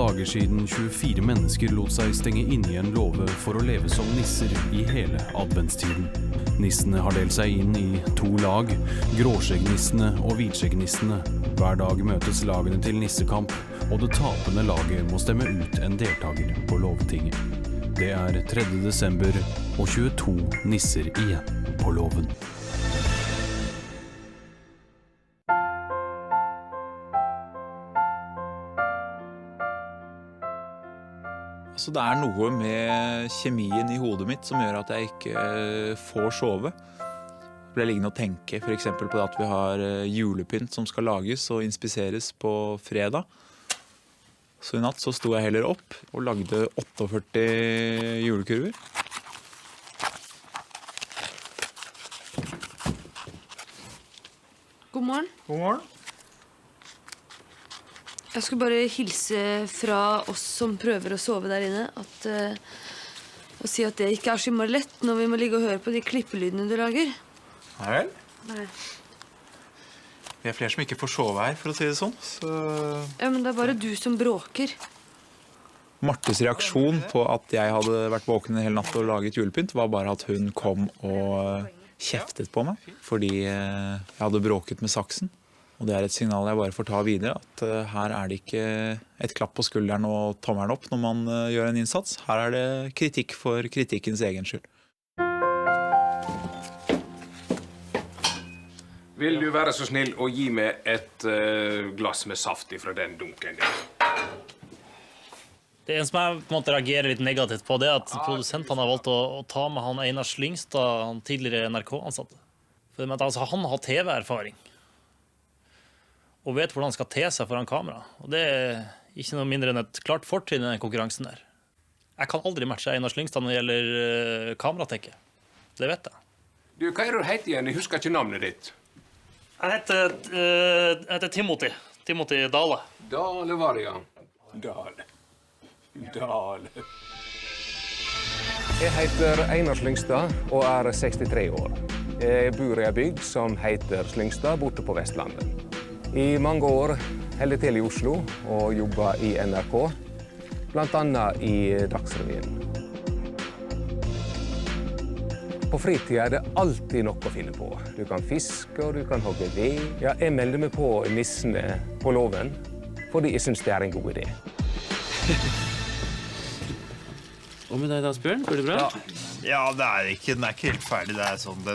dager siden 24 mennesker lot seg stenge inne i en låve for å leve som nisser i hele adventstiden. Nissene har delt seg inn i 2 lag, gråskjeggnissene og hvitskjeggnissene. Hver dag møtes lagene til nissekamp, og det tapende laget må stemme ut en deltaker på låvetinget. Det er 3. desember og 22 nisser igjen på låven. Så det er noe med kjemien i hodet mitt som gjør at jeg ikke får sove. Jeg blir liggende og tenke for eksempel på at vi har julepynt som skal lages og inspiseres på fredag. Så i natt så sto jeg heller opp og lagde 48 julekurver. God morgen. God morgen. Jeg skulle bare hilse fra oss som prøver å sove der inne, og si at det ikke er så innmari lett når vi må ligge og høre på de klippelydene du lager. Nei vel? Nei. Vi er flere som ikke får sove her, for å si det sånn. Ja, men det er bare du som bråker. Martes reaksjon på at jeg hadde vært våken en hel natt og laget julepynt, var bare at hun kom og kjeftet på meg, fordi jeg hadde bråket med saksen. Og det er et signal jeg bare får ta videre, at her er det ikke et klapp på skulderen og tommelen opp når man gjør en innsats. Her er det kritikk for kritikkens egen skyld. Vil du være så snill å gi meg et glass med saft fra den dunken der? Det en som jeg på en måte reagerer litt negativt på, det er at produsentene har valgt å ta med han Einar Slyngstad, han tidligere NRK-ansatte. For altså, han har TV-erfaring. Og vet hvordan han skal te seg foran kamera. Og det er ikke noe mindre enn et klart fortrinn i den konkurransen der. Jeg kan aldri matche Einar Slyngstad når det gjelder kameratekke. Det vet jeg. Du, hva er det du heter igjen? Jeg husker ikke navnet ditt. Jeg heter Timothy. Timothy Dale. Dale var det, ja. Dale. Jeg heter Einar Slyngstad og er 63 år. Jeg bor i en bygd som heter Slyngstad, borte på Vestlandet. I mange år holdt jeg til i Oslo og jobbet i NRK, blant annet i Dagsrevyen. På fritiden er det alltid noe å finne på. Du kan fiske og du kan hogge ved. Ja, jeg melder meg på nissene på låven, fordi jeg synes det er en god idé. Og med deg da, Asbjørn? Går det bra? Ja, den er ikke helt ferdig. Det er sånn, det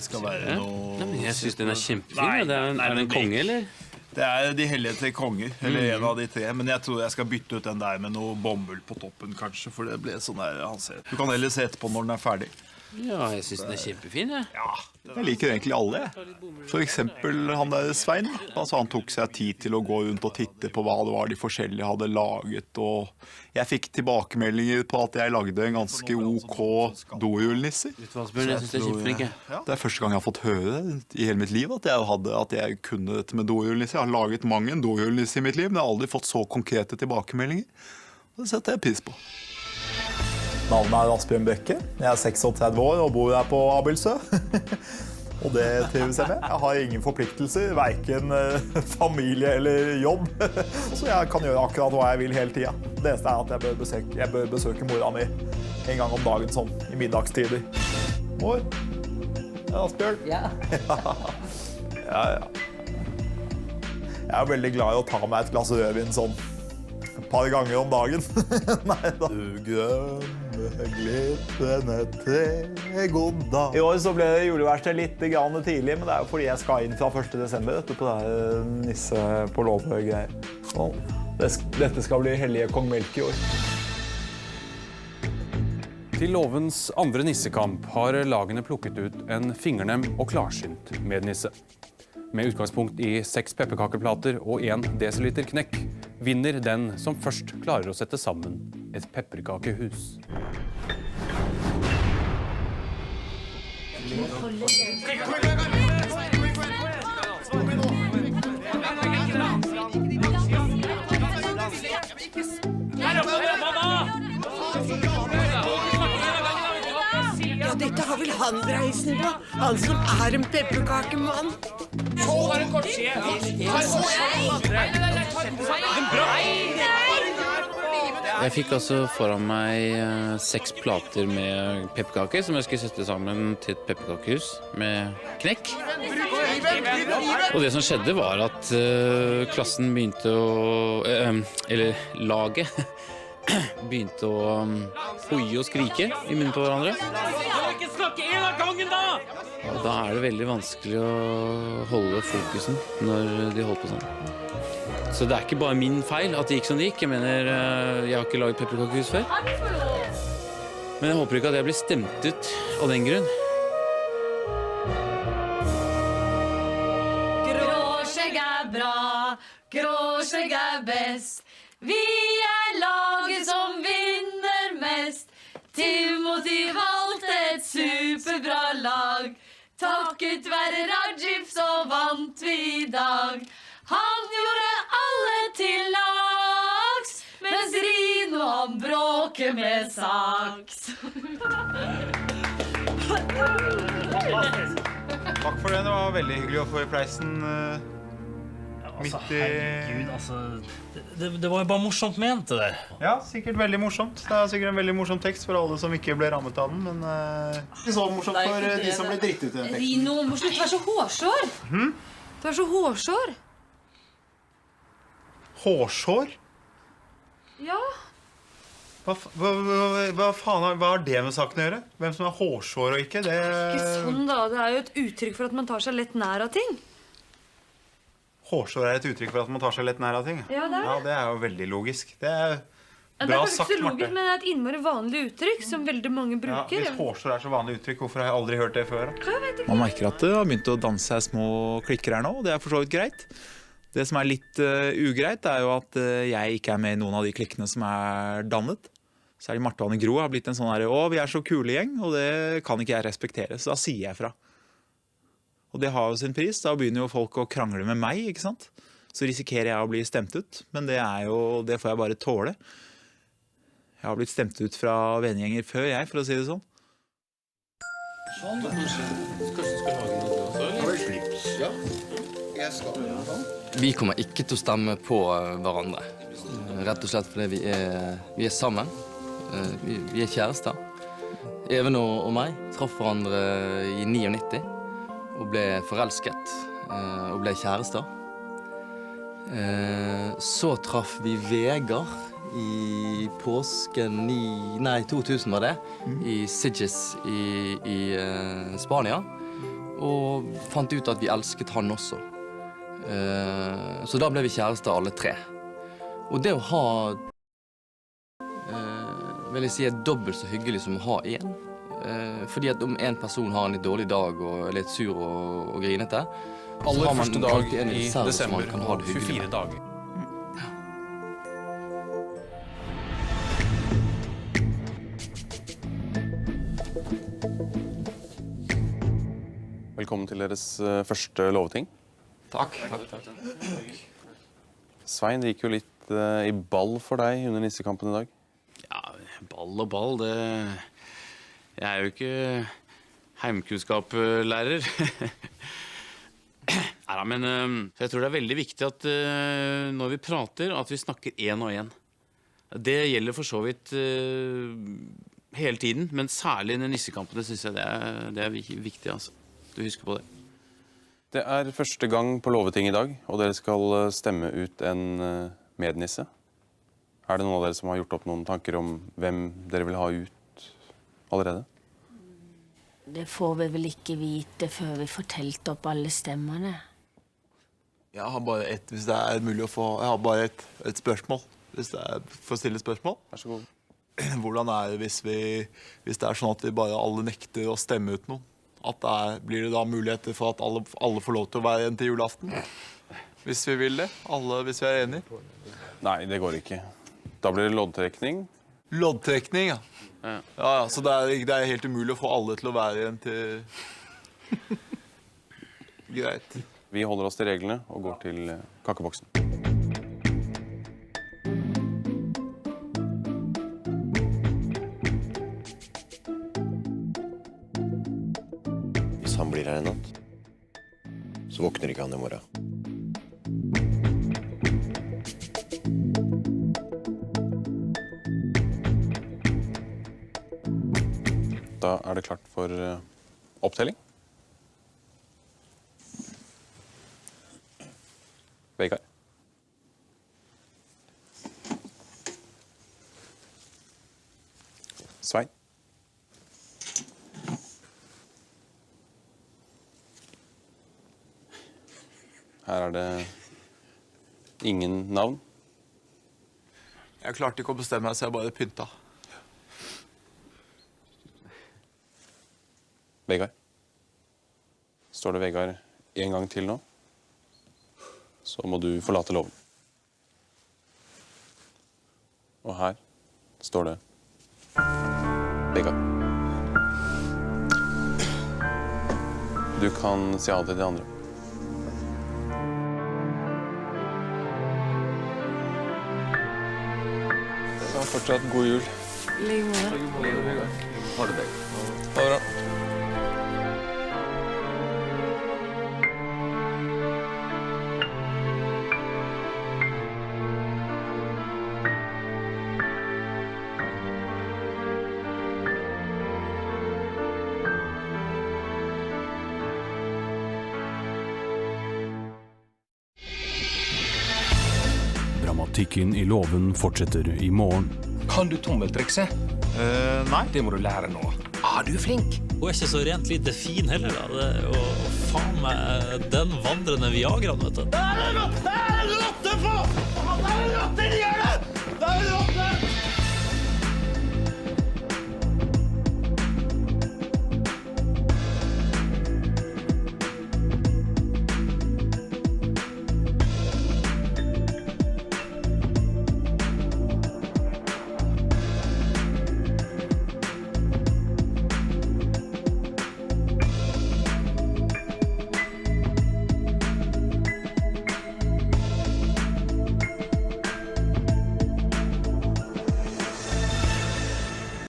skal være noe... Nei, men jeg synes den er kjempefin. Er det en konge, eller? Det er de hellige tre konger, eller en av de 3. Men jeg tror jeg skal bytte ut den der med noe bomull på toppen, kanskje. For det ble sånn der, du kan heller se etterpå når den er ferdig. Ja, jeg synes den er kjempefin, jeg. Ja, jeg liker egentlig alle, jeg. For eksempel han der Svein. Altså, han tok seg tid til å gå rundt og titte på hva det var de forskjellige hadde laget. Og jeg fikk tilbakemeldinger på at jeg lagde en ganske OK dohjulnisser. Vet du hva, Asbjørn? Jeg synes det er kjempeflink, jeg. Det er første gang jeg har fått høre i hele mitt liv at jeg kunne dette med dohjulnisser. Jeg har laget mange dohjulnisser i mitt liv, men jeg har aldri fått så konkrete tilbakemeldinger. Og det setter jeg pris på. Navnet er Asbjørn Brekke. Jeg er 36 år og bor her på Abildsø. Og det trives jeg med. Jeg har ingen forpliktelser, hverken familie eller jobb. Så jeg kan gjøre akkurat hva jeg vil hele tiden. Det eneste er at jeg bør besøke mora mi en gang om dagen, sånn i middagstider. Mor? Ja, Asbjørn? Ja. Ja. Jeg er veldig glad i å ta meg et glass rødvin sånn et par ganger om dagen. Nei da. Du grønne glitrende tre, god dag. I år så ble det juleverksted litt tidlig, men det er jo fordi jeg skal inn fra 1. desember på det her nisse på låve-greier. Dette skal bli hellige kong Melk i år. Til låvens andre nissekamp har lagene plukket ut en fingernem og klarsynt mednisse. Med utgangspunkt i 6 pepperkakeplater og 1 desiliter knekk, vinner den som først klarer å sette sammen et pepperkakehus. Ja, dette har vel han reisen på. Han som er en pepperkakemann. Hold her en kort skje. Nei! Jeg fikk altså foran meg 6 plater med pepperkaker som jeg skulle sette sammen til et pepperkakehus med knekk. Og det som skjedde var at klassen begynte å, eller laget, begynte å hoie og skrike i munnen på hverandre. Og da er det veldig vanskelig å holde fokusen når de holder på sånn. Så det er ikke bare min feil at det gikk som det gikk. Jeg mener, jeg har ikke laget pepperkakehus før. Men jeg håper ikke at jeg blir stemt ut av den grunn. Gråskjegg bra, gråskjegg best. Vi laget som vinner mest. Timothy valgte et superbra lag. Takket være Rajif så vant vi I dag. Han gjorde alle til lags, mens Rino han bråker med saks. Takk for det, det var veldig hyggelig å få I preisen midt I... Herregud, altså. Det var jo bare morsomt ment, det der. Ja, sikkert veldig morsomt. Det sikkert en veldig morsom tekst for alle som ikke ble rammet av den, men ikke så morsomt for de som ble drittet ut I den teksten. Rino, må slutte å være så hårsår. Du så hårsår. Hårsår? Ja. Hva faen har det med saken å gjøre? Hvem som hårsår og ikke? Ikke sånn da, det jo et uttrykk for at man tar seg lett nær av ting. Hårsår et uttrykk for at man tar seg lett nær av ting? Ja, det Ja, det jo veldig logisk. Det Ja, det bra kanskje sagt, ikke så logisk, Marte. men det et innmari vanlig uttrykk som veldig mange Ja, bruker. hvis hårsår så vanlig uttrykk, hvorfor har jeg aldri hørt det før? Jeg vet ikke. Man merker at det har begynt å danse seg små klikker her nå, og det for så vidt greit. Det som litt ugreit jo at jeg ikke med I noen av de klikkene som dannet. Særlig Marte og Anne Gro har blitt en sånn her, å, vi så kule gjeng, og det kan ikke jeg respektere, så da sier jeg fra. Og det har jo sin pris, da begynner jo folk å krangle med meg, ikke sant? Så risikerer jeg å bli stemt ut, men det det får jeg bare tåle. Jeg har blitt stemt ut fra vennegjenger før jeg, for å si det sånn. Sånn, kanskje du skal lage noe også, eller? Ja. Vi kommer ikke til å stemme på hverandre. Rett og slett fordi vi sammen. Vi kjærester. Even og meg traff hverandre I 99 og ble forelsket og ble kjærester. Så traff vi Vegard I påsken 2000 var det, I Sitges I Spania, og fant ut at vi elsket han også. Så da ble vi kjærester alle 3. Og det å ha, vil jeg si, dobbelt så hyggelig som å ha en. Fordi at om en person har en litt dårlig dag og litt sur og grinete, Aller første dag en I reserve som desember, man kan ha det hyggelig 24 med. dager. Velkommen til deres første loveting. Takk. Svein, det gikk jo litt I ball for deg under nissekampen I dag. Ja, ball og ball, det... Jeg jo ikke heimkunnskapslærer. Neida, men jeg tror det veldig viktig at når vi prater, at vi snakker en og en. Det gjelder for så vidt hele tiden, men særlig under nissekampene synes jeg det viktig, altså. Du husker på det. Det første gang på loveting I dag, og dere skal stemme ut en mednisse. Det noen av dere som har gjort opp noen tanker om hvem dere vil ha ut allerede? Det får vi vel ikke vite før vi fortelt opp alle stemmene. Jeg har bare ett, hvis det mulig å få... Jeg har bare et spørsmål, hvis det for å stille spørsmål. Vær så god. Hvordan det hvis det sånn at vi bare alle nekter å stemme ut noen? At blir det da muligheter for at alle får lov til å være igjen til julaften? Hvis vi vil det? Hvis vi enige? Nei, det går ikke. Da blir det loddtrekning. Loddtrekning, ja. Ja, så det helt umulig å få alle til å være igjen til... Greit. Vi holder oss til reglene og går til kakeboksen. Hvis han blir her en natt, så våkner ikke han I morgen. Da det klart for opptelling. Vegard. Svein. Her det ingen navn. Jeg klarte ikke å bestemme meg, så jeg bare pynta. Vegard. Står det Vegard en gang til nå, så må du forlate loven. Og her står det Vegard. Du kan si ha det til de andre. Fortsatt god jul. Ligg med det. Ha det, Vegard. Ha det bra. Dramatikken i låven fortsetter i morgen. Kan du tommeltrikset? Nei. Det må du lære nå. Du flink. Hun ikke så rent lite fin heller, da. Og faen meg den vandrende Viagraen, vet du. Det er en rotte på! Det er en rotte! De gjør det! Det er en rotte!